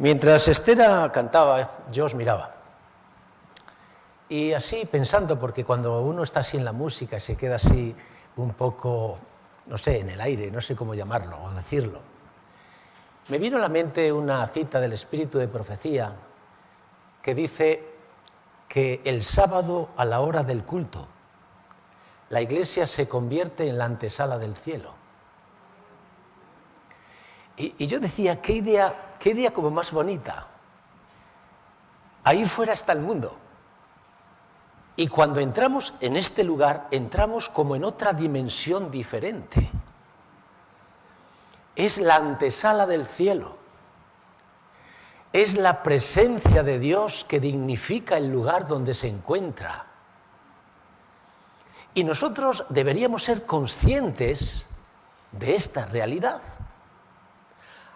Mientras Esther cantaba, yo os miraba. Y así pensando, porque cuando uno está así en la música se queda así un poco, no sé, en el aire, no sé cómo llamarlo o decirlo, me vino a la mente una cita del Espíritu de Profecía que dice que el sábado a la hora del culto, la iglesia se convierte en la antesala del cielo. Y yo decía, qué idea como más bonita. Ahí fuera está el mundo. Y cuando entramos en este lugar, entramos como en otra dimensión diferente. Es la antesala del cielo. Es la presencia de Dios que dignifica el lugar donde se encuentra. Y nosotros deberíamos ser conscientes de esta realidad.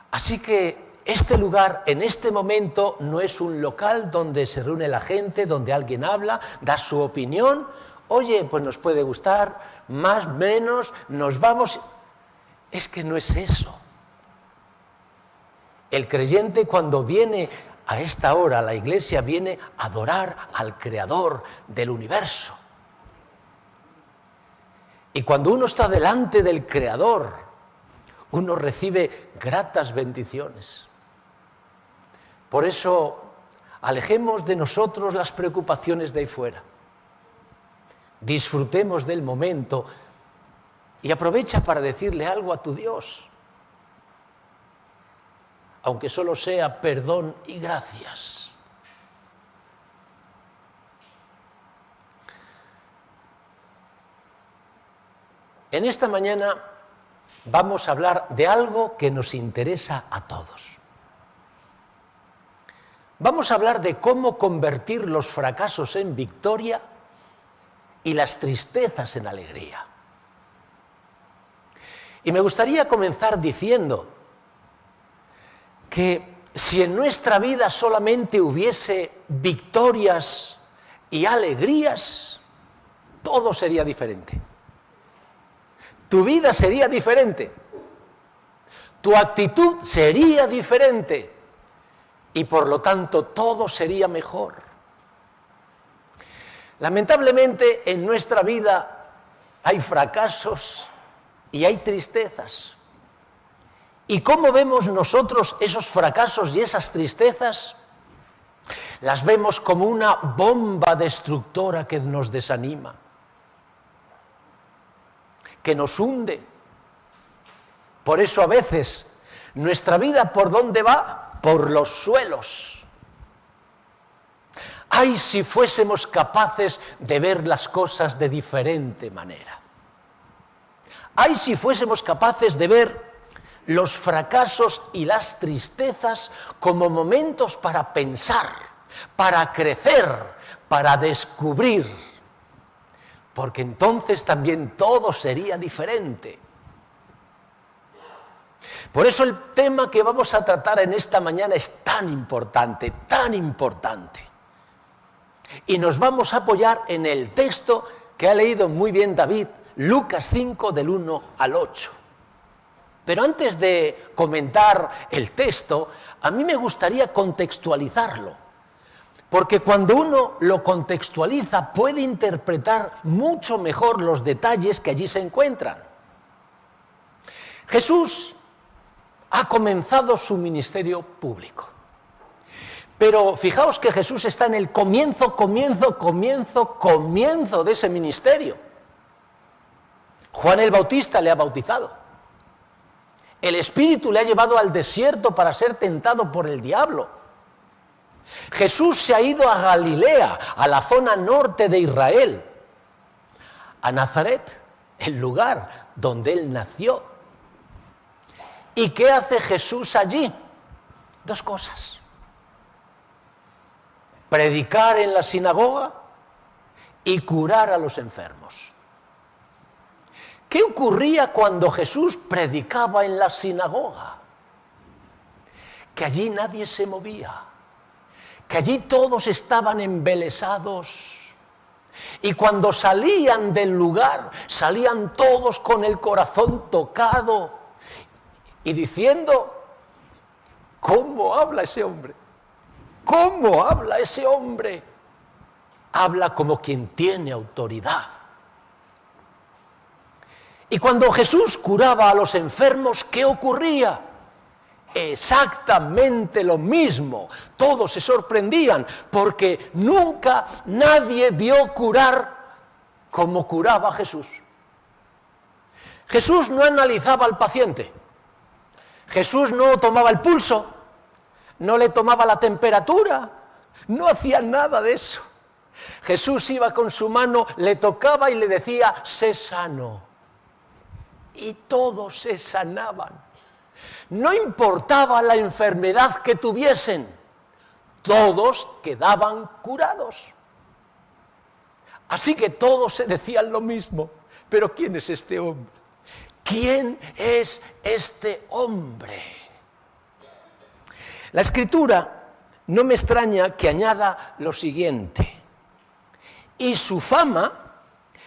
Así que este lugar, en este momento, no es un local donde se reúne la gente, donde alguien habla, da su opinión. Oye, pues nos puede gustar, más, menos, nos vamos. Es que no es eso. El creyente cuando viene a esta hora a la iglesia viene a adorar al Creador del universo. Y cuando uno está delante del Creador, uno recibe gratas bendiciones. Por eso, alejemos de nosotros las preocupaciones de ahí fuera. Disfrutemos del momento y aprovecha para decirle algo a tu Dios. Aunque solo sea perdón y gracias. En esta mañana vamos a hablar de algo que nos interesa a todos. Vamos a hablar de cómo convertir los fracasos en victoria y las tristezas en alegría. Y me gustaría comenzar diciendo que si en nuestra vida solamente hubiese victorias y alegrías, todo sería diferente. Tu vida sería diferente, tu actitud sería diferente y por lo tanto todo sería mejor. Lamentablemente en nuestra vida hay fracasos y hay tristezas. ¿Y cómo vemos nosotros esos fracasos y esas tristezas? Las vemos como una bomba destructora que nos desanima, que nos hunde. Por eso a veces nuestra vida, ¿por dónde va? Por los suelos. ¡Ay, si fuésemos capaces de ver las cosas de diferente manera! ¡Ay, si fuésemos capaces de ver los fracasos y las tristezas como momentos para pensar, para crecer, para descubrir! Porque entonces también todo sería diferente. Por eso el tema que vamos a tratar en esta mañana es tan importante, tan importante. Y nos vamos a apoyar en el texto que ha leído muy bien David, Lucas 5, del 1 al 8. Pero antes de comentar el texto, a mí me gustaría contextualizarlo. Porque cuando uno lo contextualiza puede interpretar mucho mejor los detalles que allí se encuentran. Jesús ha comenzado su ministerio público. Pero fijaos que Jesús está en el comienzo de ese ministerio. Juan el Bautista le ha bautizado. El Espíritu le ha llevado al desierto para ser tentado por el diablo. Jesús se ha ido a Galilea, a la zona norte de Israel, a Nazaret, el lugar donde él nació. ¿Y qué hace Jesús allí? Dos cosas: predicar en la sinagoga y curar a los enfermos. ¿Qué ocurría cuando Jesús predicaba en la sinagoga? Que allí nadie se movía, que allí todos estaban embelesados. Y cuando salían del lugar, salían todos con el corazón tocado y diciendo: ¿Cómo habla ese hombre? ¿Cómo habla ese hombre? Habla como quien tiene autoridad. Y cuando Jesús curaba a los enfermos, ¿qué ocurría? Exactamente lo mismo. Todos se sorprendían porque nunca nadie vio curar como curaba Jesús. Jesús no analizaba al paciente. Jesús no tomaba el pulso, no le tomaba la temperatura, no hacía nada de eso. Jesús iba con su mano, le tocaba y le decía, sé sano. Y todos se sanaban. No importaba la enfermedad que tuviesen, todos quedaban curados. Así que todos se decían lo mismo. Pero ¿quién es este hombre? ¿Quién es este hombre? La Escritura no me extraña que añada lo siguiente. Y su fama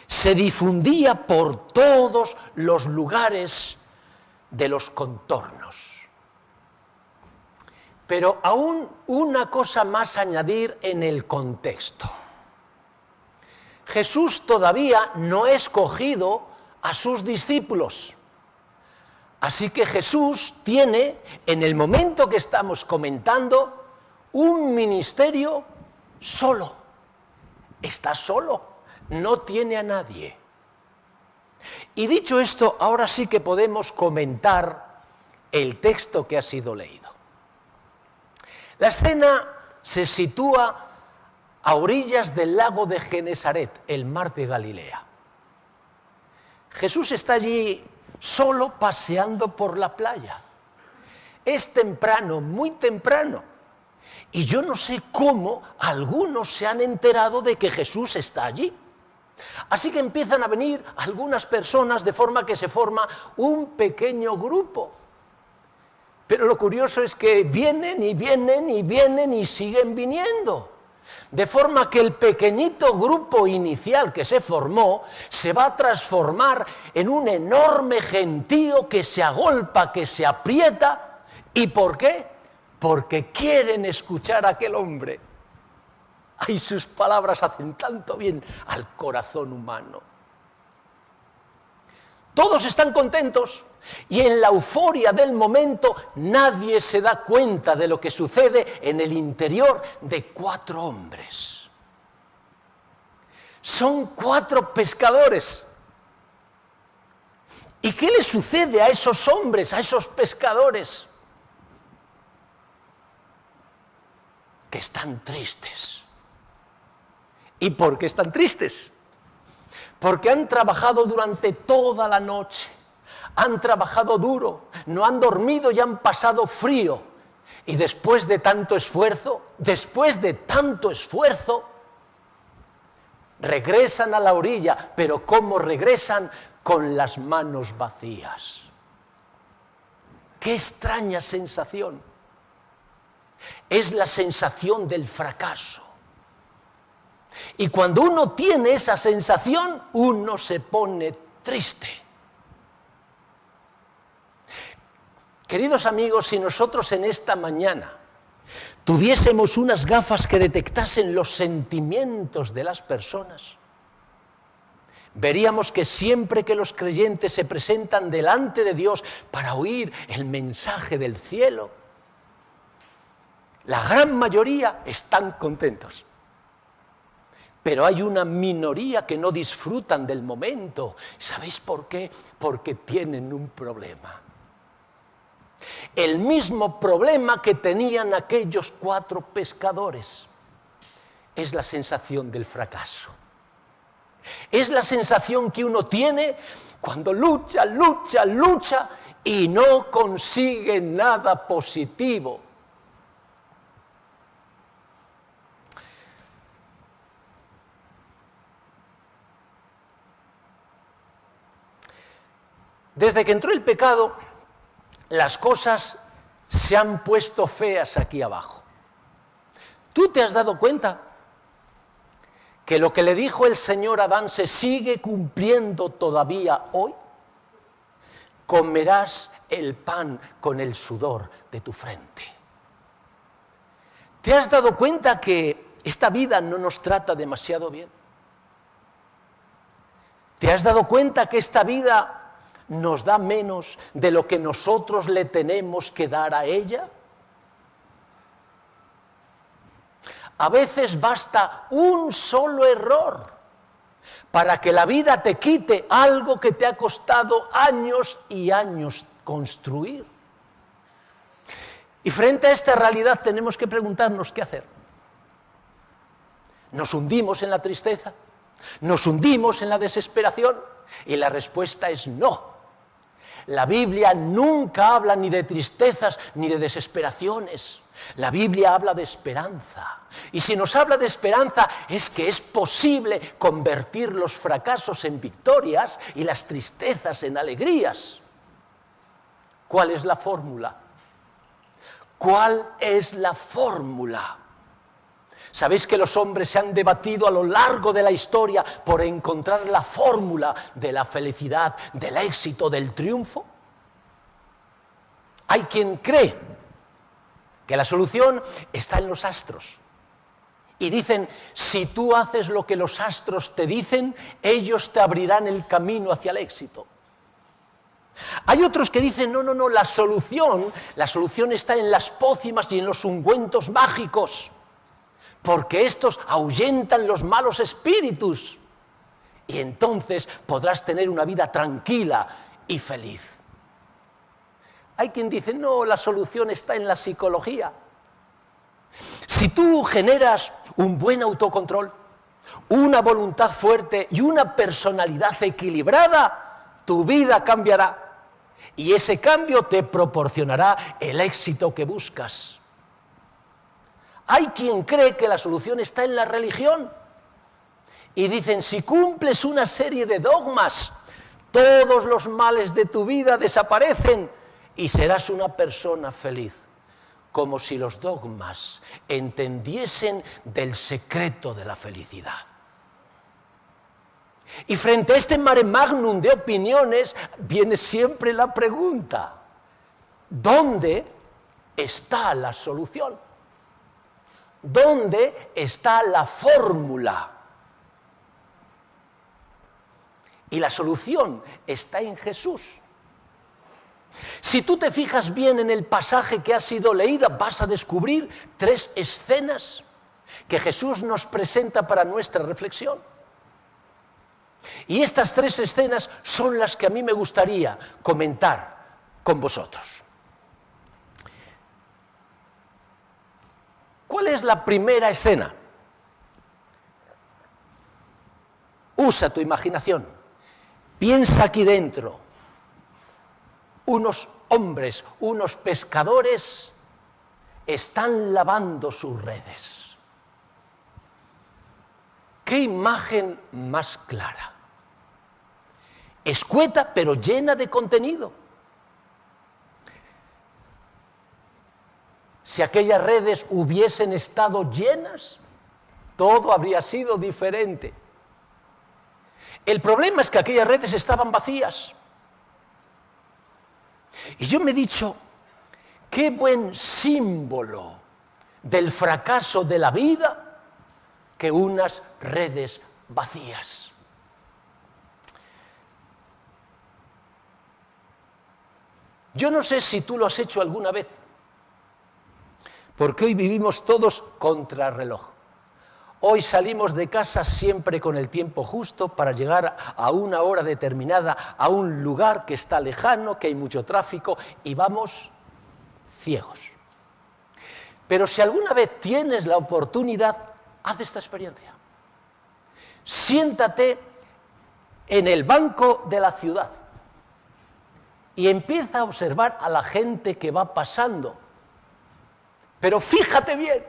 se difundía por todos los lugares de los contornos. Pero aún una cosa más a añadir en el contexto. Jesús todavía no ha escogido a sus discípulos. Así que Jesús tiene, en el momento que estamos comentando, un ministerio solo. Está solo, no tiene a nadie. Y dicho esto, ahora sí que podemos comentar el texto que ha sido leído. La escena se sitúa a orillas del lago de Genesaret, el mar de Galilea. Jesús está allí solo paseando por la playa. Es temprano, muy temprano. Y yo no sé cómo algunos se han enterado de que Jesús está allí. Así que empiezan a venir algunas personas de forma que se forma un pequeño grupo. Pero lo curioso es que vienen y vienen y vienen y siguen viniendo. De forma que el pequeñito grupo inicial que se formó se va a transformar en un enorme gentío que se agolpa, que se aprieta. ¿Y por qué? Porque quieren escuchar a aquel hombre. Ay, sus palabras hacen tanto bien al corazón humano. Todos están contentos y en la euforia del momento nadie se da cuenta de lo que sucede en el interior de 4 hombres. Son 4 pescadores. ¿Y qué le sucede a esos hombres, a esos pescadores? Que están tristes. ¿Y por qué están tristes? Porque han trabajado durante toda la noche, han trabajado duro, no han dormido y han pasado frío. Y después de tanto esfuerzo, regresan a la orilla, pero ¿cómo regresan? Con las manos vacías. ¡Qué extraña sensación! Es la sensación del fracaso. Y cuando uno tiene esa sensación, uno se pone triste. Queridos amigos, si nosotros en esta mañana tuviésemos unas gafas que detectasen los sentimientos de las personas, veríamos que siempre que los creyentes se presentan delante de Dios para oír el mensaje del cielo, la gran mayoría están contentos. Pero hay una minoría que no disfrutan del momento. ¿Sabéis por qué? Porque tienen un problema. El mismo problema que tenían aquellos 4 pescadores. Es la sensación del fracaso. Es la sensación que uno tiene cuando lucha y no consigue nada positivo. Desde que entró el pecado, las cosas se han puesto feas aquí abajo. ¿Tú te has dado cuenta que lo que le dijo el Señor a Adán se sigue cumpliendo todavía hoy? Comerás el pan con el sudor de tu frente. ¿Te has dado cuenta que esta vida no nos trata demasiado bien? ¿Te has dado cuenta que esta vida nos da menos de lo que nosotros le tenemos que dar a ella? A veces basta un solo error para que la vida te quite algo que te ha costado años y años construir. Y frente a esta realidad tenemos que preguntarnos qué hacer. ¿Nos hundimos en la tristeza? ¿Nos hundimos en la desesperación? Y la respuesta es no. La Biblia nunca habla ni de tristezas ni de desesperaciones. La Biblia habla de esperanza. Y si nos habla de esperanza es que es posible convertir los fracasos en victorias y las tristezas en alegrías. ¿Cuál es la fórmula? ¿Cuál es la fórmula? ¿Sabéis que los hombres se han debatido a lo largo de la historia por encontrar la fórmula de la felicidad, del éxito, del triunfo? Hay quien cree que la solución está en los astros. Y dicen, si tú haces lo que los astros te dicen, ellos te abrirán el camino hacia el éxito. Hay otros que dicen, no, la solución está en las pócimas y en los ungüentos mágicos, porque estos ahuyentan los malos espíritus y entonces podrás tener una vida tranquila y feliz. Hay quien dice, no, la solución está en la psicología. Si tú generas un buen autocontrol, una voluntad fuerte y una personalidad equilibrada, tu vida cambiará. Y ese cambio te proporcionará el éxito que buscas. Hay quien cree que la solución está en la religión. Y dicen, si cumples una serie de dogmas, todos los males de tu vida desaparecen y serás una persona feliz. Como si los dogmas entendiesen del secreto de la felicidad. Y frente a este mare magnum de opiniones viene siempre la pregunta, ¿dónde está la solución? ¿Dónde está la fórmula? Y la solución está en Jesús. Si tú te fijas bien en el pasaje que ha sido leído, vas a descubrir 3 escenas que Jesús nos presenta para nuestra reflexión. Y estas 3 escenas son las que a mí me gustaría comentar con vosotros. ¿Cuál es la primera escena? Usa tu imaginación. Piensa aquí dentro. Unos hombres, unos pescadores están lavando sus redes. ¡Qué imagen más clara! Escueta, pero llena de contenido. Si aquellas redes hubiesen estado llenas, todo habría sido diferente. El problema es que aquellas redes estaban vacías. Y yo me he dicho, qué buen símbolo del fracaso de la vida que unas redes vacías. Yo no sé si tú lo has hecho alguna vez, porque hoy vivimos todos contrarreloj. Hoy salimos de casa siempre con el tiempo justo para llegar a una hora determinada a un lugar que está lejano, que hay mucho tráfico y vamos ciegos. Pero si alguna vez tienes la oportunidad, haz esta experiencia. Siéntate en el banco de la ciudad y empieza a observar a la gente que va pasando. Pero fíjate bien.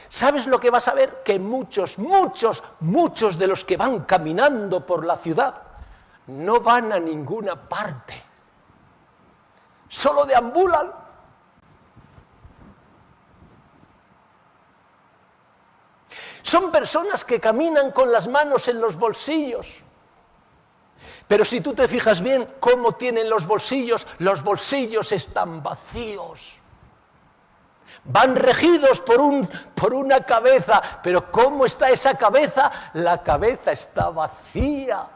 ¿Sabes lo que vas a ver? Que muchos de los que van caminando por la ciudad no van a ninguna parte. Solo deambulan. Son personas que caminan con las manos en los bolsillos. Pero si tú te fijas bien cómo tienen los bolsillos están vacíos. Van regidos por una cabeza, pero ¿cómo está esa cabeza? La cabeza está vacía.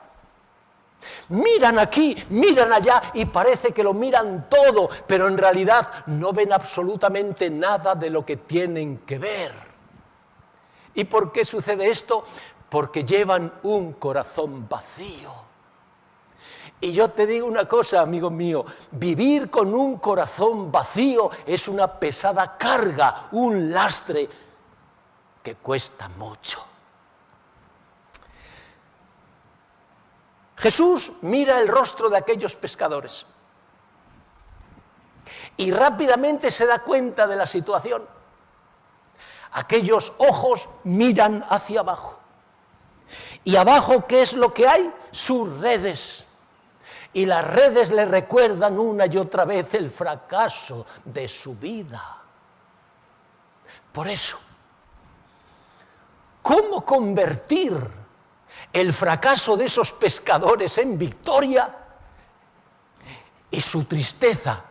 Miran aquí, miran allá y parece que lo miran todo, pero en realidad no ven absolutamente nada de lo que tienen que ver. ¿Y por qué sucede esto? Porque llevan un corazón vacío. Y yo te digo una cosa, amigo mío, vivir con un corazón vacío es una pesada carga, un lastre que cuesta mucho. Jesús mira el rostro de aquellos pescadores y rápidamente se da cuenta de la situación. Aquellos ojos miran hacia abajo. Y abajo, ¿qué es lo que hay? Sus redes. Y las redes le recuerdan una y otra vez el fracaso de su vida. Por eso, ¿cómo convertir el fracaso de esos pescadores en victoria y su tristeza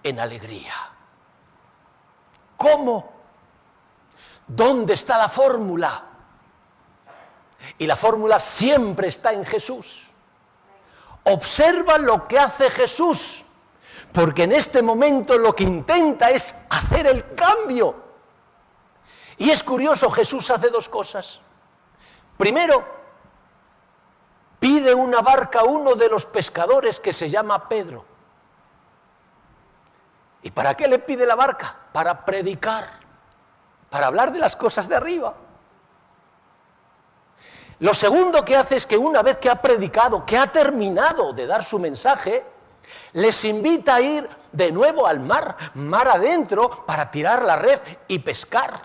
en alegría? ¿Cómo? ¿Dónde está la fórmula? Y la fórmula siempre está en Jesús. Observa lo que hace Jesús, porque en este momento lo que intenta es hacer el cambio. Y es curioso, Jesús hace dos cosas. Primero, pide una barca a uno de los pescadores que se llama Pedro. ¿Y para qué le pide la barca? Para predicar, para hablar de las cosas de arriba. Lo segundo que hace es que una vez que ha predicado, que ha terminado de dar su mensaje, les invita a ir de nuevo al mar, mar adentro, para tirar la red y pescar.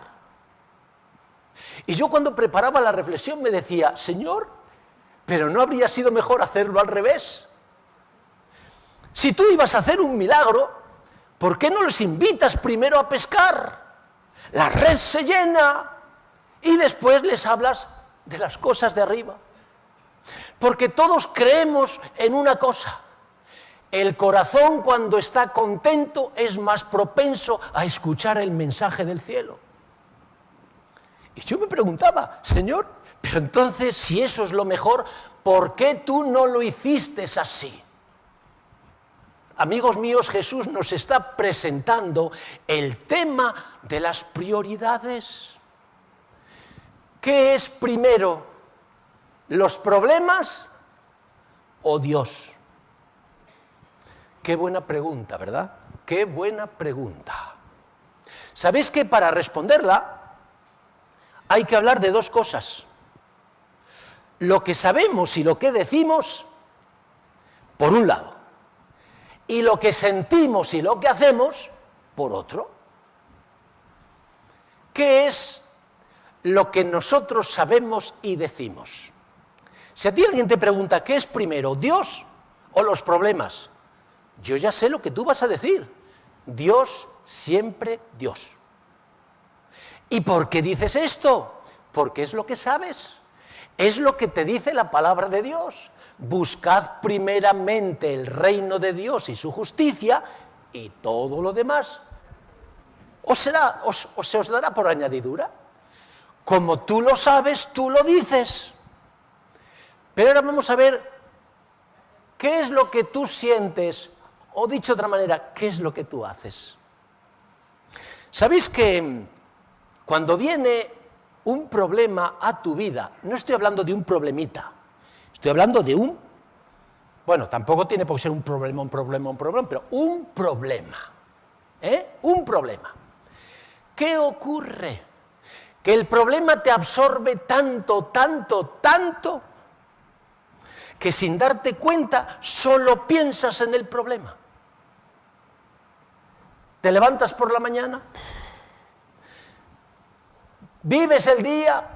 Y yo cuando preparaba la reflexión me decía, Señor, ¿pero no habría sido mejor hacerlo al revés? Si tú ibas a hacer un milagro, ¿por qué no les invitas primero a pescar? La red se llena y después les hablas de las cosas de arriba. Porque todos creemos en una cosa: el corazón cuando está contento es más propenso a escuchar el mensaje del cielo. Y yo me preguntaba, Señor, pero entonces si eso es lo mejor, ¿por qué tú no lo hiciste así? Amigos míos, Jesús nos está presentando el tema de las prioridades. ¿Qué es primero, los problemas o Dios? Qué buena pregunta, ¿verdad? Qué buena pregunta. ¿Sabéis que para responderla hay que hablar de dos cosas? Lo que sabemos y lo que decimos, por un lado, y lo que sentimos y lo que hacemos, por otro. ¿Qué es lo que nosotros sabemos y decimos? Si a ti alguien te pregunta, ¿qué es primero, Dios o los problemas? Yo ya sé lo que tú vas a decir. Dios, siempre Dios. ¿Y por qué dices esto? Porque es lo que sabes. Es lo que te dice la palabra de Dios. Buscad primeramente el reino de Dios y su justicia, y todo lo demás se os dará por añadidura. Como tú lo sabes, tú lo dices. Pero ahora vamos a ver qué es lo que tú sientes, o dicho de otra manera, qué es lo que tú haces. ¿Sabéis que cuando viene un problema a tu vida, no estoy hablando de un problemita, estoy hablando de bueno, tampoco tiene por qué ser un problema, pero un problema, un problema. ¿Qué ocurre? Que el problema te absorbe tanto, que sin darte cuenta solo piensas en el problema. Te levantas por la mañana, vives el día,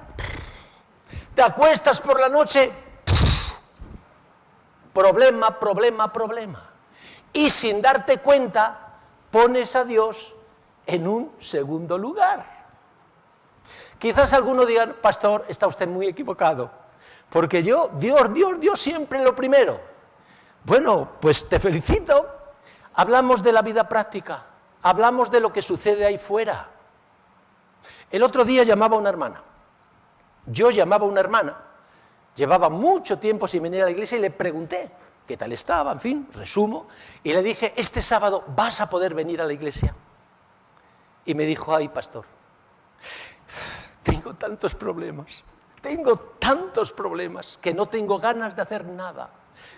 te acuestas por la noche, problema. Y sin darte cuenta, pones a Dios en un segundo lugar. Quizás alguno diga, pastor, está usted muy equivocado, porque yo, Dios siempre lo primero. Bueno, pues te felicito. Hablamos de la vida práctica, hablamos de lo que sucede ahí fuera. El otro día llamaba a una hermana. Yo llamaba a una hermana, llevaba mucho tiempo sin venir a la iglesia y le pregunté qué tal estaba, en fin, resumo, y le dije, este sábado vas a poder venir a la iglesia. Y me dijo, ay, pastor, tengo tantos problemas que no tengo ganas de hacer nada,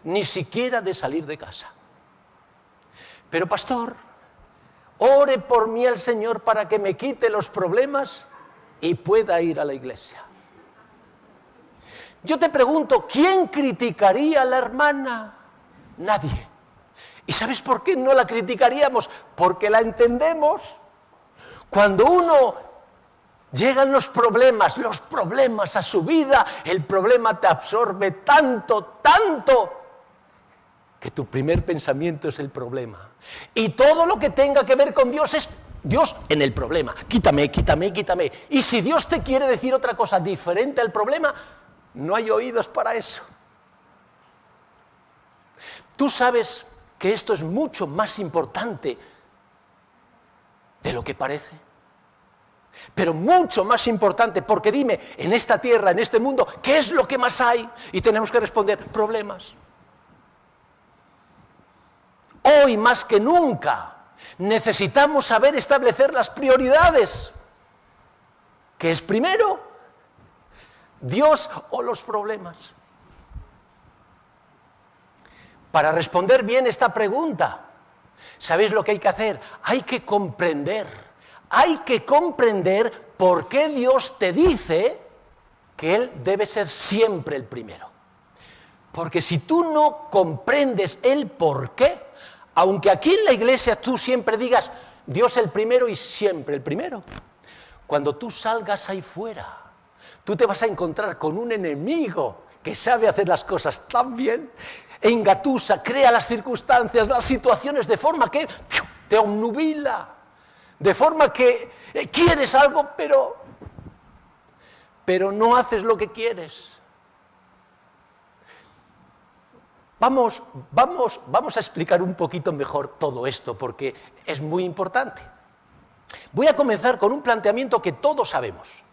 ni siquiera de salir de casa. Pero pastor, ore por mí al Señor para que me quite los problemas y pueda ir a la iglesia. Yo te pregunto, ¿quién criticaría a la hermana? Nadie. ¿Y sabes por qué no la criticaríamos? Porque la entendemos. Cuando uno llegan los problemas a su vida, el problema te absorbe tanto, que tu primer pensamiento es el problema. Y todo lo que tenga que ver con Dios es Dios en el problema. Quítame. Y si Dios te quiere decir otra cosa diferente al problema, no hay oídos para eso. Tú sabes que esto es mucho más importante de lo que parece. Pero mucho más importante, porque dime, en esta tierra, en este mundo, ¿qué es lo que más hay? Y tenemos que responder, problemas. Hoy más que nunca necesitamos saber establecer las prioridades. ¿Qué es primero? ¿Dios o los problemas? Para responder bien esta pregunta, ¿sabéis lo que hay que hacer? Hay que comprender por qué Dios te dice que Él debe ser siempre el primero. Porque si tú no comprendes el por qué, aunque aquí en la iglesia tú siempre digas Dios el primero y siempre el primero, cuando tú salgas ahí fuera, tú te vas a encontrar con un enemigo que sabe hacer las cosas tan bien, engatusa, crea las circunstancias, las situaciones de forma que te obnubila, de forma que quieres algo, pero no haces lo que quieres. Vamos a explicar un poquito mejor todo esto, porque es muy importante. Voy a comenzar con un planteamiento que todos sabemos.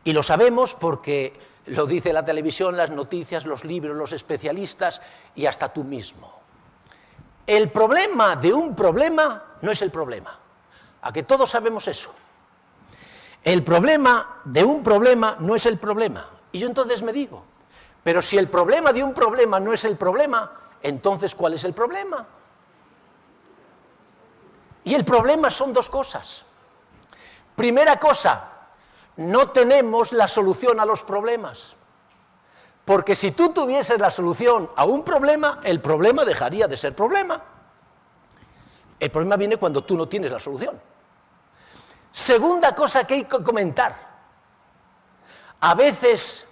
Y lo sabemos porque lo dice la televisión, las noticias, los libros, los especialistas y hasta tú mismo. El problema de un problema no es el problema. ¿A que todos sabemos eso? El problema de un problema no es el problema. Y yo entonces me digo, pero si el problema de un problema no es el problema, entonces ¿cuál es el problema? Y el problema son dos cosas. Primera cosa, no tenemos la solución a los problemas. Porque si tú tuvieses la solución a un problema, el problema dejaría de ser problema. El problema viene cuando tú no tienes la solución. Segunda cosa que hay que comentar. A veces,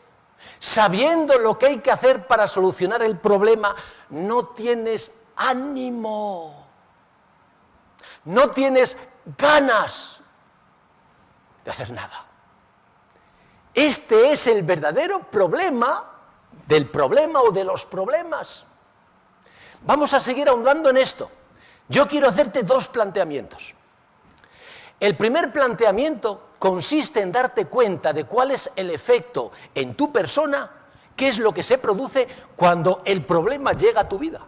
sabiendo lo que hay que hacer para solucionar el problema, no tienes ánimo. No tienes ganas de hacer nada. Este es el verdadero problema del problema o de los problemas. Vamos a seguir ahondando en esto. Yo quiero hacerte dos planteamientos. El primer planteamiento consiste en darte cuenta de cuál es el efecto en tu persona, qué es lo que se produce cuando el problema llega a tu vida.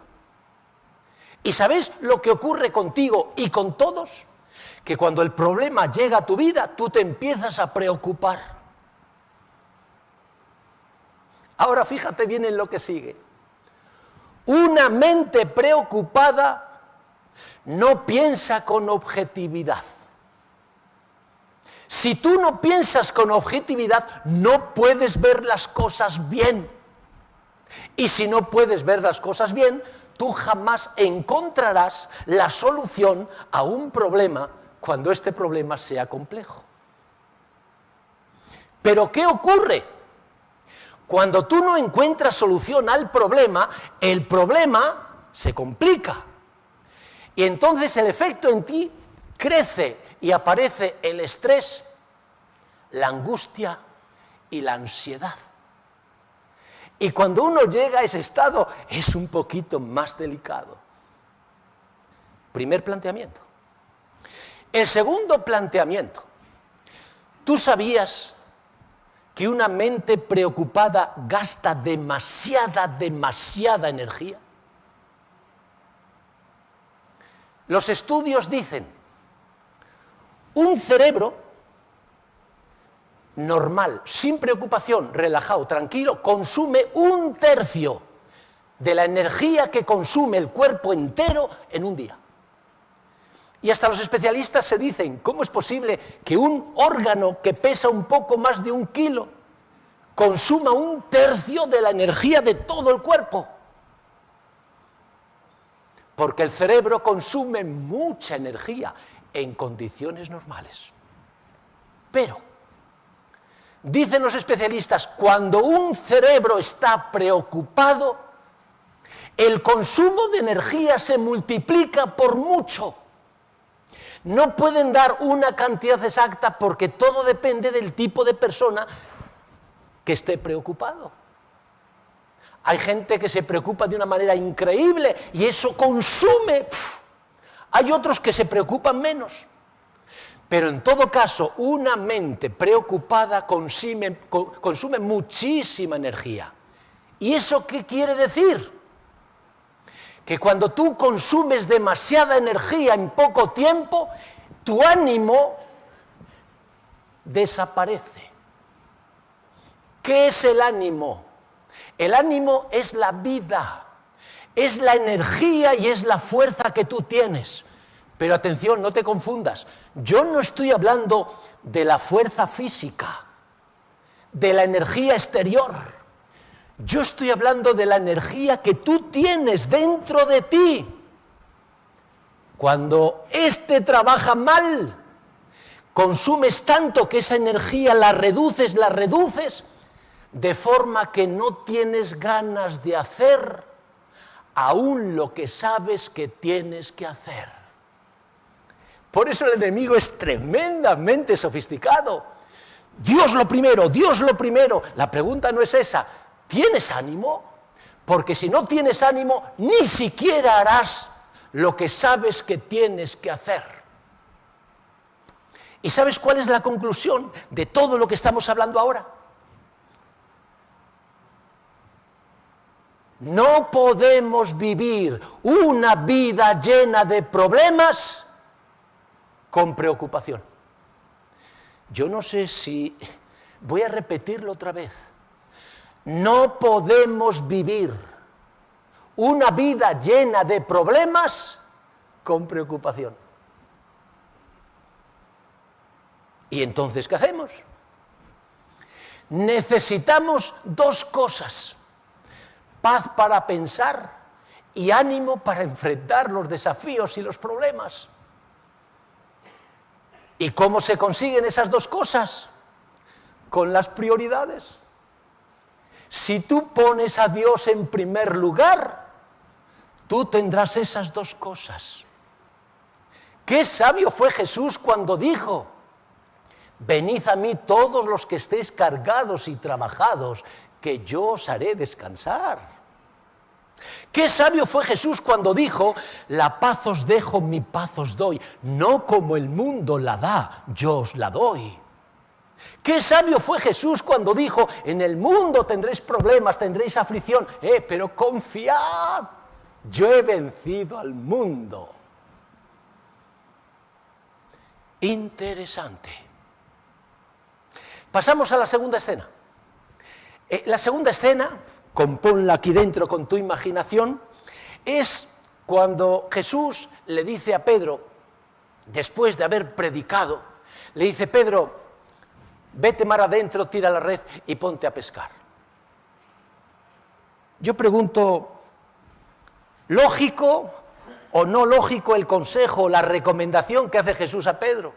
¿Y sabéis lo que ocurre contigo y con todos? Que cuando el problema llega a tu vida, tú te empiezas a preocupar. Ahora fíjate bien en lo que sigue. Una mente preocupada no piensa con objetividad. Si tú no piensas con objetividad, no puedes ver las cosas bien. Y si no puedes ver las cosas bien, tú jamás encontrarás la solución a un problema cuando este problema sea complejo. Pero ¿qué ocurre? Cuando tú no encuentras solución al problema, el problema se complica. Y entonces el efecto en ti crece y aparece el estrés, la angustia y la ansiedad. Y cuando uno llega a ese estado es un poquito más delicado. Primer planteamiento. El segundo planteamiento. ¿Tú sabías que una mente preocupada gasta demasiada energía? Los estudios dicen, un cerebro normal, sin preocupación, relajado, tranquilo, consume 1/3 de la energía que consume el cuerpo entero en un día. Y hasta los especialistas se dicen, ¿cómo es posible que un órgano que pesa un poco más de 1 kilo consuma 1/3 de la energía de todo el cuerpo? Porque el cerebro consume mucha energía en condiciones normales. Pero, dicen los especialistas, cuando un cerebro está preocupado, el consumo de energía se multiplica por mucho. No pueden dar una cantidad exacta porque todo depende del tipo de persona que esté preocupado. Hay gente que se preocupa de una manera increíble y eso consume. Hay otros que se preocupan menos. Pero en todo caso, una mente preocupada consume muchísima energía. ¿Y eso qué quiere decir? Que cuando tú consumes demasiada energía en poco tiempo, tu ánimo desaparece. ¿Qué es el ánimo? El ánimo es la vida, es la energía y es la fuerza que tú tienes. Pero atención, no te confundas. Yo no estoy hablando de la fuerza física, de la energía exterior. Yo estoy hablando de la energía que tú tienes dentro de ti. Cuando trabaja mal, consumes tanto que esa energía la reduces, de forma que no tienes ganas de hacer aún lo que sabes que tienes que hacer. Por eso el enemigo es tremendamente sofisticado. Dios lo primero, Dios lo primero. La pregunta no es esa. ¿Tienes ánimo? Porque si no tienes ánimo, ni siquiera harás lo que sabes que tienes que hacer. ¿Y sabes cuál es la conclusión de todo lo que estamos hablando ahora? No podemos vivir una vida llena de problemas con preocupación. Yo no sé si... Voy a repetirlo otra vez. No podemos vivir una vida llena de problemas con preocupación. ¿Y entonces qué hacemos? Necesitamos 2 cosas. Paz para pensar y ánimo para enfrentar los desafíos y los problemas. ¿Y cómo se consiguen esas 2 cosas? Con las prioridades. Si tú pones a Dios en primer lugar, tú tendrás esas 2 cosas. Qué sabio fue Jesús cuando dijo: venid a mí todos los que estéis cargados y trabajados, que yo os haré descansar. Qué sabio fue Jesús cuando dijo: la paz os dejo, mi paz os doy, no como el mundo la da, yo os la doy. Qué sabio fue Jesús cuando dijo: en el mundo tendréis problemas, tendréis aflicción, pero confiad, yo he vencido al mundo. Interesante. Pasamos a la segunda escena. La segunda escena, compónla aquí dentro con tu imaginación, es cuando Jesús le dice a Pedro, después de haber predicado, le dice: Pedro, vete mar adentro, tira la red y ponte a pescar. Yo pregunto, ¿lógico o no lógico el consejo, la recomendación que hace Jesús a Pedro?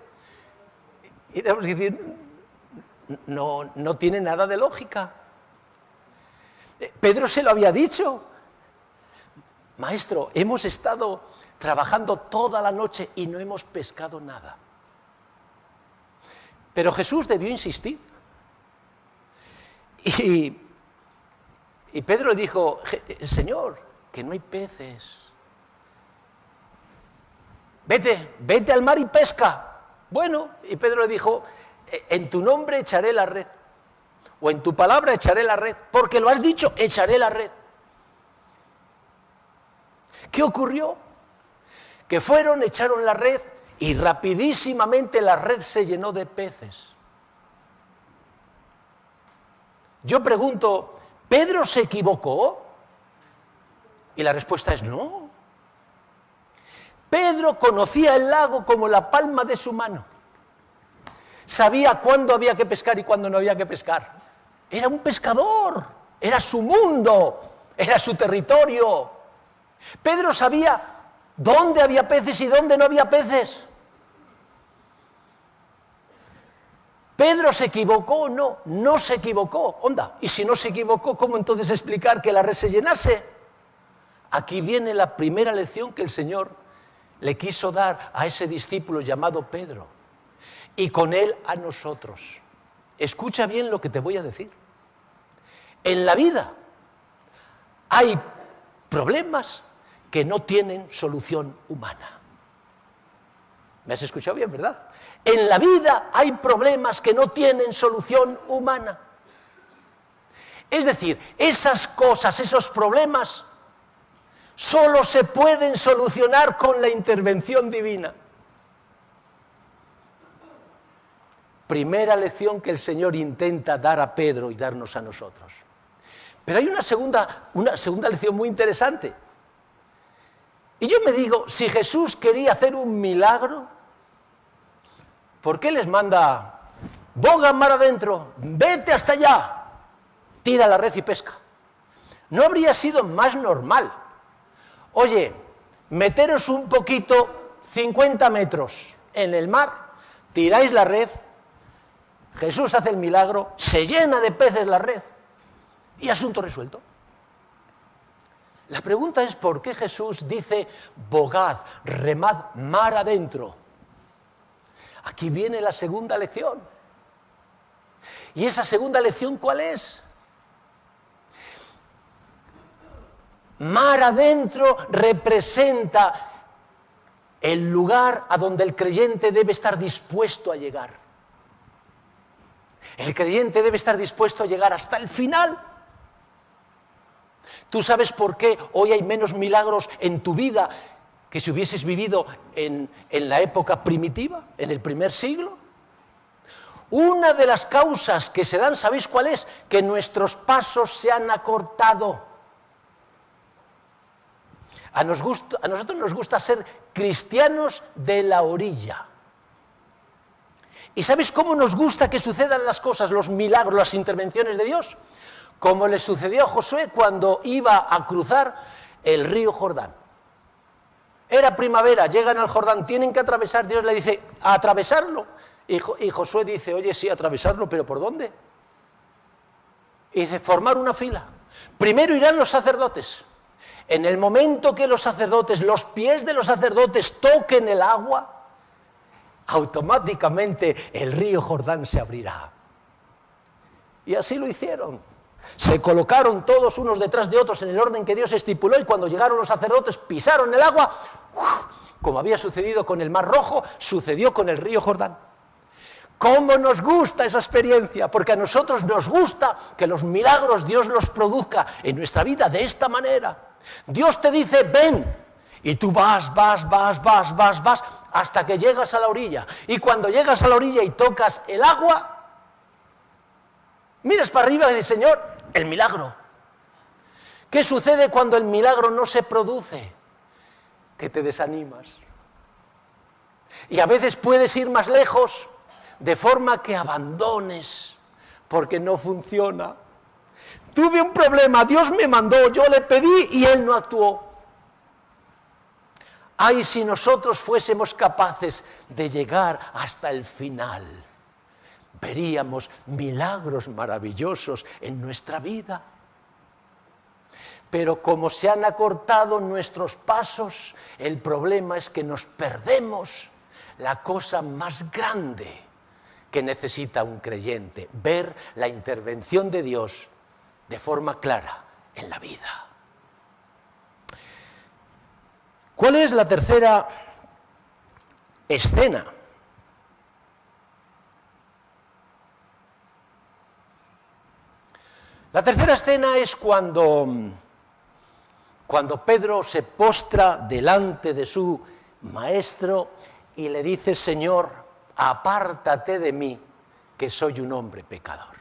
Y tenemos que decir, no tiene nada de lógica. Pedro se lo había dicho: maestro, hemos estado trabajando toda la noche y no hemos pescado nada. Pero Jesús debió insistir. Y Pedro le dijo: Señor, que no hay peces. vete al mar y pesca. Bueno, y Pedro le dijo, en tu nombre echaré la red, o en tu palabra echaré la red, porque lo has dicho, echaré la red. ¿Qué ocurrió? Que fueron, echaron la red y rapidísimamente la red se llenó de peces. Yo pregunto, ¿Pedro se equivocó? Y la respuesta es no. Pedro conocía el lago como la palma de su mano. Sabía cuándo había que pescar y cuándo no había que pescar. Era un pescador, era su mundo, era su territorio. Pedro sabía dónde había peces y dónde no había peces. ¿Pedro se equivocó o no? No se equivocó. Onda, y si no se equivocó, ¿cómo entonces explicar que la red se llenase? Aquí viene la primera lección que el Señor le quiso dar a ese discípulo llamado Pedro, y con él a nosotros. Escucha bien lo que te voy a decir. En la vida hay problemas que no tienen solución humana. ¿Me has escuchado bien, verdad? En la vida hay problemas que no tienen solución humana. Es decir, esas cosas, esos problemas, solo se pueden solucionar con la intervención divina. Primera lección que el Señor intenta dar a Pedro y darnos a nosotros. Pero hay una segunda lección muy interesante. Y yo me digo, si Jesús quería hacer un milagro, ¿por qué les manda, boga mar adentro, vete hasta allá, tira la red y pesca? ¿No habría sido más normal? Oye, meteros un poquito, 50 metros en el mar, tiráis la red, Jesús hace el milagro, se llena de peces la red y asunto resuelto. La pregunta es ¿por qué Jesús dice bogad, remad mar adentro? Aquí viene la segunda lección. ¿Y esa segunda lección cuál es? Mar adentro representa el lugar a donde el creyente debe estar dispuesto a llegar. El creyente debe estar dispuesto a llegar hasta el final. ¿Tú sabes por qué hoy hay menos milagros en tu vida que si hubieses vivido en la época primitiva, en el primer siglo? Una de las causas que se dan, ¿sabéis cuál es? Que nuestros pasos se han acortado. A nosotros nos gusta ser cristianos de la orilla. ¿Y sabes cómo nos gusta que sucedan las cosas, los milagros, las intervenciones de Dios? Como le sucedió a Josué cuando iba a cruzar el río Jordán. Era primavera, llegan al Jordán, tienen que atravesar, Dios le dice, ¿a atravesarlo? Y Josué dice, oye, sí, atravesarlo, ¿pero por dónde? Y dice, formar una fila. Primero irán los sacerdotes. En el momento que los sacerdotes, los pies de los sacerdotes toquen el agua, automáticamente el río Jordán se abrirá. Y así lo hicieron. Se colocaron todos unos detrás de otros en el orden que Dios estipuló y cuando llegaron los sacerdotes pisaron el agua, como había sucedido con el Mar Rojo, sucedió con el río Jordán. ¿Cómo nos gusta esa experiencia? Porque a nosotros nos gusta que los milagros Dios los produzca en nuestra vida de esta manera. Dios te dice, ven, y tú vas, hasta que llegas a la orilla. Y cuando llegas a la orilla y tocas el agua, miras para arriba y dices, Señor, el milagro. ¿Qué sucede cuando el milagro no se produce? Que te desanimas. Y a veces puedes ir más lejos, de forma que abandones, porque no funciona. Tuve un problema, Dios me mandó, yo le pedí y Él no actuó. Ay, si nosotros fuésemos capaces de llegar hasta el final, veríamos milagros maravillosos en nuestra vida. Pero como se han acortado nuestros pasos, el problema es que nos perdemos la cosa más grande que necesita un creyente, ver la intervención de Dios de forma clara en la vida. ¿Cuál es la tercera escena. La tercera escena es cuando Pedro se postra delante de su maestro y le dice: Señor, apártate de mí, que soy un hombre pecador.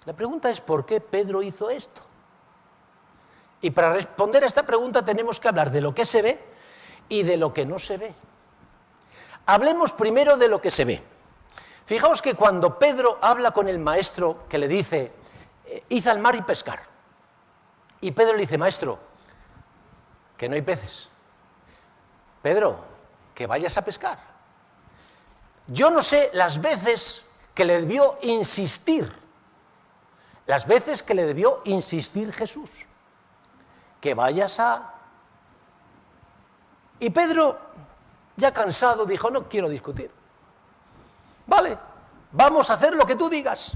La pregunta es: ¿por qué Pedro hizo esto? Y para responder a esta pregunta tenemos que hablar de lo que se ve y de lo que no se ve. Hablemos primero de lo que se ve. Fijaos que cuando Pedro habla con el maestro, que le dice: id al mar y pescar. Y Pedro le dice: maestro, que no hay peces. Pedro, que vayas a pescar. Yo no sé las veces que le debió insistir, Jesús, que vayas a... Y Pedro, ya cansado, dijo: no quiero discutir. Vale, vamos a hacer lo que tú digas.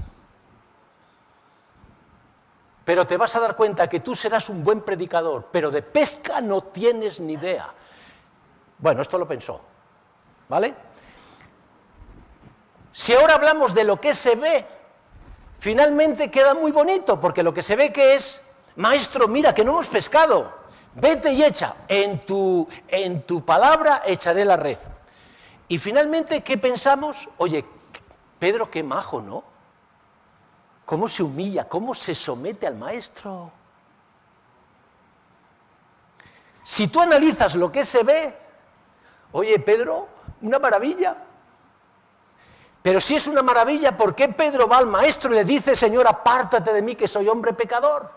Pero te vas a dar cuenta que tú serás un buen predicador, pero de pesca no tienes ni idea. Bueno, esto lo pensó, ¿vale? Si ahora hablamos de lo que se ve, finalmente queda muy bonito, porque lo que se ve que es: maestro, mira que no hemos pescado, vete y echa, en tu palabra echaré la red. Y finalmente, ¿qué pensamos? Oye, Pedro, qué majo, ¿no? ¿Cómo se humilla? ¿Cómo se somete al maestro? Si tú analizas lo que se ve, oye, Pedro, una maravilla. Pero si es una maravilla, ¿por qué Pedro va al maestro y le dice: Señor, apártate de mí, que soy hombre pecador?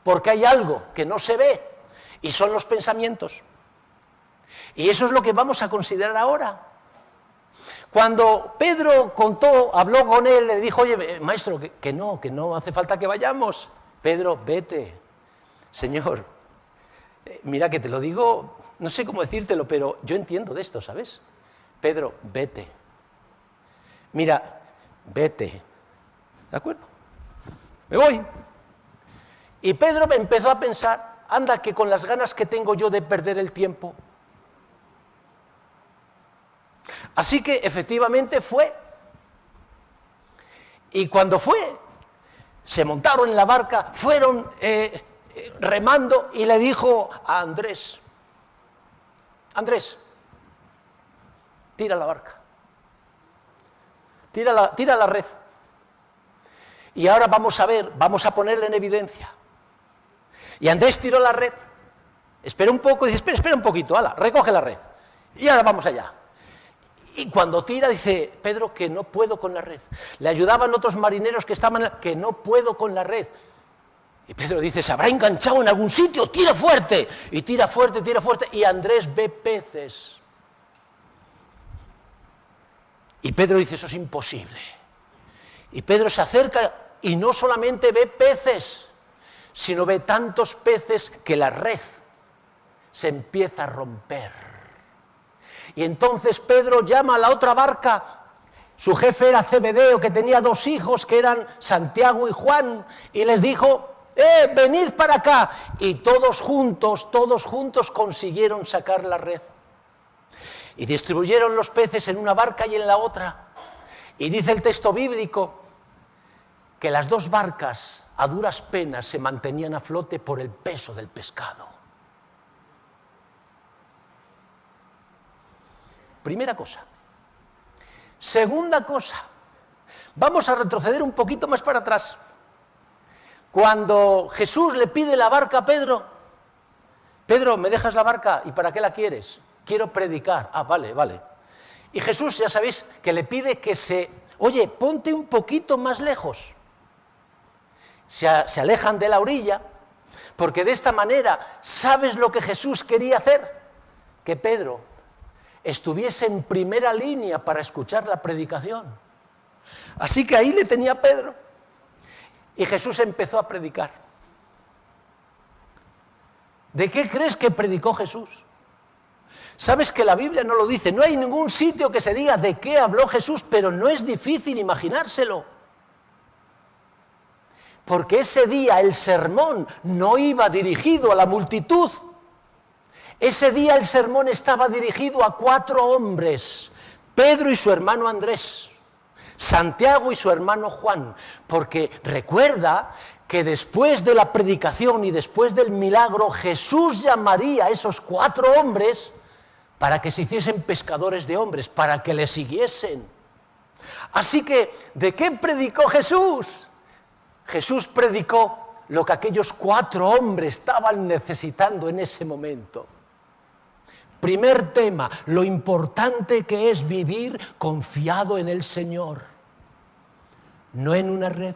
Porque hay algo que no se ve, y son los pensamientos. Y eso es lo que vamos a considerar ahora. Cuando Pedro habló con él, le dijo: oye, maestro, que no hace falta que vayamos. Pedro, vete. Señor, mira que te lo digo, no sé cómo decírtelo, pero yo entiendo de esto, ¿sabes? Pedro, vete. Mira, vete. ¿De acuerdo? Me voy. Y Pedro empezó a pensar: anda, que con las ganas que tengo yo de perder el tiempo. Así que efectivamente fue. Y cuando fue, se montaron en la barca, fueron remando, y le dijo a Andrés: Andrés, tira la barca, tira la red. Y ahora vamos a ver, vamos a ponerle en evidencia. Y Andrés tiró la red, espera un poco, y dice: espera un poquito, ala, recoge la red. Y ahora vamos allá. Y cuando tira, dice Pedro: que no puedo con la red. Le ayudaban otros marineros que estaban, que no puedo con la red. Y Pedro dice: se habrá enganchado en algún sitio, tira fuerte. Y tira fuerte, y Andrés ve peces. Y Pedro dice: eso es imposible. Y Pedro se acerca y no solamente ve peces, sino ve tantos peces que la red se empieza a romper. Y entonces Pedro llama a la otra barca. Su jefe era Zebedeo, que tenía 2 hijos, que eran Santiago y Juan, y les dijo: venid para acá. Y todos juntos consiguieron sacar la red. Y distribuyeron los peces en una barca y en la otra. Y dice el texto bíblico que las 2 barcas a duras penas se mantenían a flote por el peso del pescado. Primera cosa. Segunda cosa, vamos a retroceder un poquito más para atrás. Cuando Jesús le pide la barca a Pedro: Pedro, ¿me dejas la barca? ¿Y para qué la quieres? Quiero predicar. Ah, vale. Y Jesús, ya sabéis, que le pide que oye, ponte un poquito más lejos. Se alejan de la orilla, porque de esta manera, ¿sabes lo que Jesús quería hacer? Que Pedro estuviese en primera línea para escuchar la predicación. Así que ahí le tenía Pedro. Y Jesús empezó a predicar. ¿De qué crees que predicó Jesús? ¿Sabes que la Biblia no lo dice? No hay ningún sitio que se diga de qué habló Jesús, pero no es difícil imaginárselo. Porque ese día el sermón no iba dirigido a la multitud. Ese día el sermón estaba dirigido a 4 hombres, Pedro y su hermano Andrés, Santiago y su hermano Juan, porque recuerda que después de la predicación y después del milagro, Jesús llamaría a esos 4 hombres para que se hiciesen pescadores de hombres, para que le siguiesen. Así que, ¿de qué predicó Jesús? Jesús predicó lo que aquellos 4 hombres estaban necesitando en ese momento. Primer tema, lo importante que es vivir confiado en el Señor. No en una red,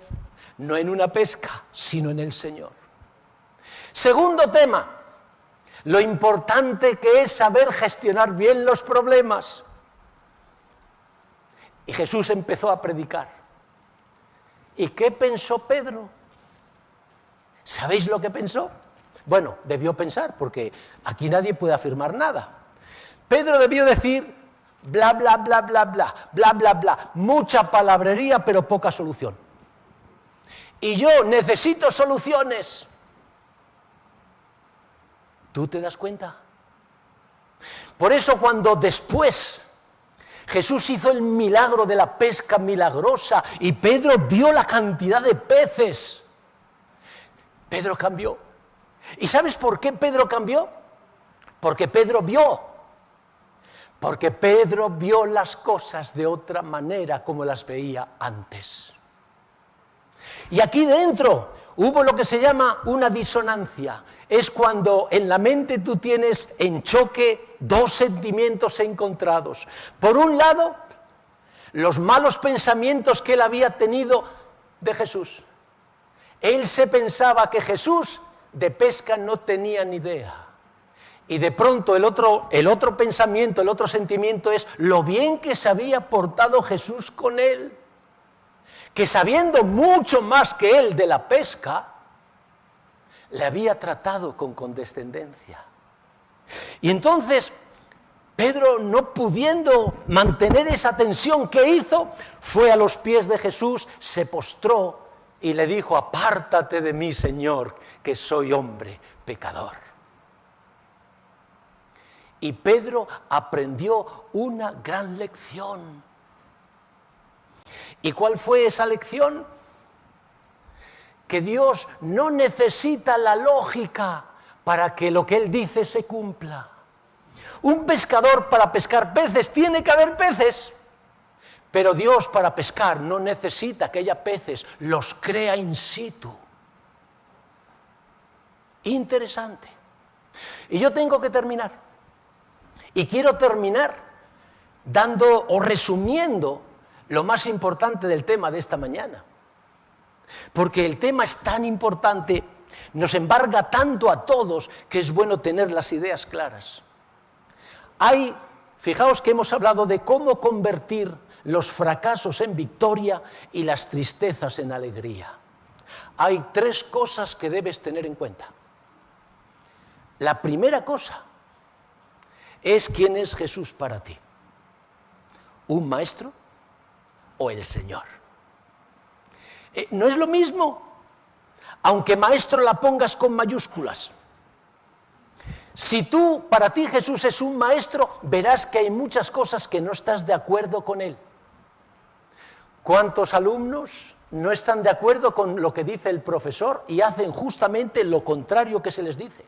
no en una pesca, sino en el Señor. Segundo tema, lo importante que es saber gestionar bien los problemas. Y Jesús empezó a predicar. ¿Y qué pensó Pedro? ¿Sabéis lo que pensó? Bueno, debió pensar, porque aquí nadie puede afirmar nada. Pedro debió decir bla, bla, bla, bla, bla, bla, bla, bla. Mucha palabrería, pero poca solución. Y yo necesito soluciones. ¿Tú te das cuenta? Por eso cuando después Jesús hizo el milagro de la pesca milagrosa y Pedro vio la cantidad de peces, Pedro cambió. ¿Y sabes por qué Pedro cambió? Porque Pedro vio. Porque Pedro vio las cosas de otra manera como las veía antes. Y aquí dentro hubo lo que se llama una disonancia. Es cuando en la mente tú tienes en choque 2 sentimientos encontrados. Por un lado, los malos pensamientos que él había tenido de Jesús. Él se pensaba que Jesús de pesca no tenía ni idea. Y de pronto el otro pensamiento, el otro sentimiento es lo bien que se había portado Jesús con él. Que sabiendo mucho más que él de la pesca, le había tratado con condescendencia. Y entonces, Pedro, no pudiendo mantener esa tensión, ¿qué hizo? Fue a los pies de Jesús, se postró y le dijo: apártate de mí, Señor, que soy hombre pecador. Y Pedro aprendió una gran lección. ¿Y cuál fue esa lección? Que Dios no necesita la lógica para que lo que Él dice se cumpla. Un pescador para pescar peces tiene que haber peces, pero Dios para pescar no necesita que haya peces, los crea in situ. Interesante. Y yo tengo que terminar. Y quiero terminar dando o resumiendo lo más importante del tema de esta mañana. Porque el tema es tan importante, nos embarga tanto a todos, que es bueno tener las ideas claras. Fijaos que hemos hablado de cómo convertir los fracasos en victoria y las tristezas en alegría. Hay 3 cosas que debes tener en cuenta. La primera cosa es quién es Jesús para ti. ¿Un maestro o el Señor? No es lo mismo, aunque maestro la pongas con mayúsculas. Si para ti Jesús es un maestro, verás que hay muchas cosas que no estás de acuerdo con él. ¿Cuántos alumnos no están de acuerdo con lo que dice el profesor y hacen justamente lo contrario que se les dice?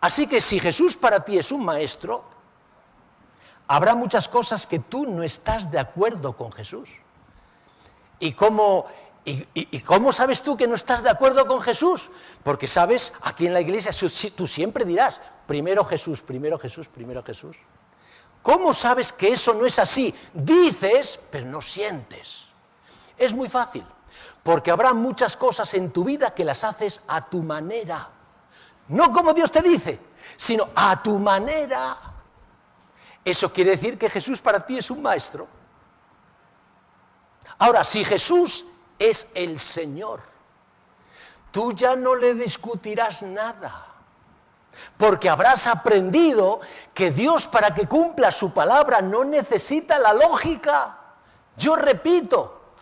Así que si Jesús para ti es un maestro, habrá muchas cosas que tú no estás de acuerdo con Jesús. ¿Y cómo sabes tú que no estás de acuerdo con Jesús? Porque sabes, aquí en la iglesia tú siempre dirás, primero Jesús, primero Jesús, primero Jesús. ¿Cómo sabes que eso no es así? Dices, pero no sientes. Es muy fácil, porque habrá muchas cosas en tu vida que las haces a tu manera. No como Dios te dice, sino a tu manera. Eso quiere decir que Jesús para ti es un maestro. Ahora, si Jesús es el Señor, tú ya no le discutirás nada, porque habrás aprendido que Dios, para que cumpla su palabra, no necesita la lógica. Yo repito,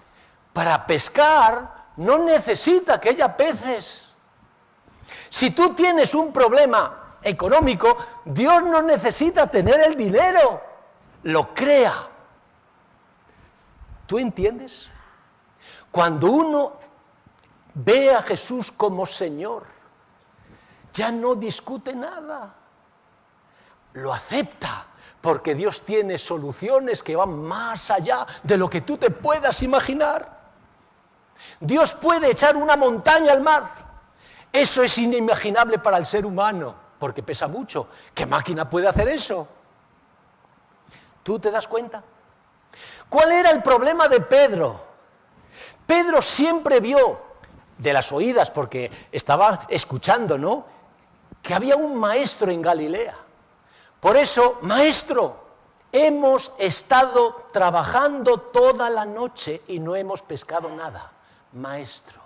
para pescar no necesita que haya peces. Si tú tienes un problema económico, Dios no necesita tener el dinero, lo crea. ¿Tú entiendes? Cuando uno ve a Jesús como Señor, ya no discute nada, lo acepta, porque Dios tiene soluciones que van más allá de lo que tú te puedas imaginar. Dios puede echar una montaña al mar. Eso es inimaginable para el ser humano, porque pesa mucho. ¿Qué máquina puede hacer eso? ¿Tú te das cuenta? ¿Cuál era el problema de Pedro? Pedro siempre vio, de las oídas, porque estaba escuchando, ¿no?, que había un maestro en Galilea. Por eso, maestro, hemos estado trabajando toda la noche y no hemos pescado nada. Maestro.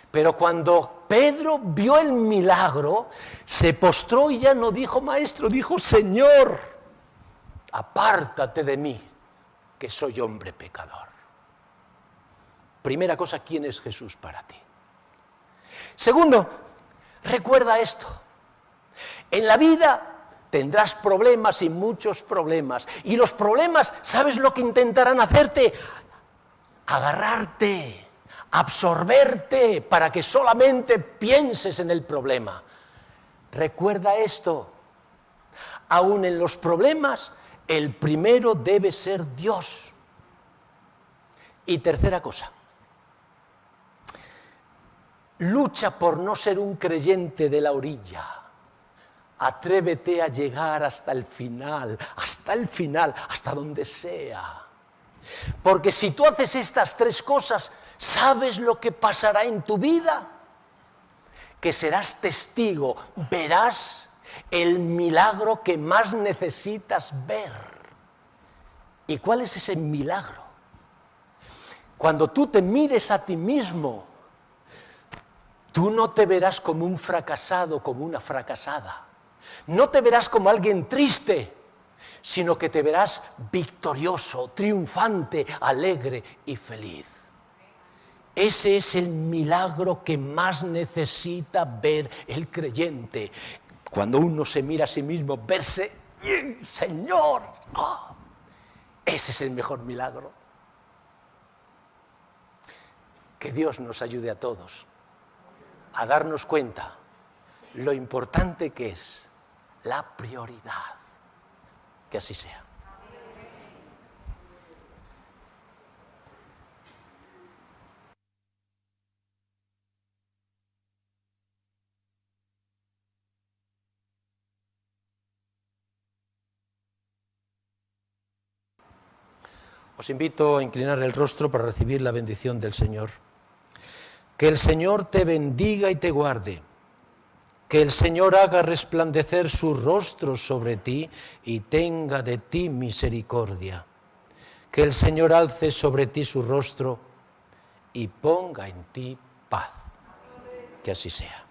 Pero cuando Pedro vio el milagro, se postró y ya no dijo maestro, dijo Señor, apártate de mí, que soy hombre pecador. Primera cosa, ¿quién es Jesús para ti? Segundo, recuerda esto. En la vida tendrás problemas y muchos problemas. Y los problemas, ¿sabes lo que intentarán hacerte? Agarrarte, absorberte para que solamente pienses en el problema. Recuerda esto, aún en los problemas, el primero debe ser Dios. Y tercera cosa, lucha por no ser un creyente de la orilla. Atrévete a llegar hasta el final, hasta donde sea. Porque si tú haces estas tres cosas, ¿sabes lo que pasará en tu vida? Que serás testigo, verás el milagro que más necesitas ver. ¿Y cuál es ese milagro? Cuando tú te mires a ti mismo, tú no te verás como un fracasado, como una fracasada. No te verás como alguien triste, sino que te verás victorioso, triunfante, alegre y feliz. Ese es el milagro que más necesita ver el creyente. Cuando uno se mira a sí mismo, verse, Señor, oh, ese es el mejor milagro. Que Dios nos ayude a todos a darnos cuenta lo importante que es la prioridad. Que así sea. Os invito a inclinar el rostro para recibir la bendición del Señor. Que el Señor te bendiga y te guarde. Que el Señor haga resplandecer su rostro sobre ti y tenga de ti misericordia. Que el Señor alce sobre ti su rostro y ponga en ti paz. Que así sea.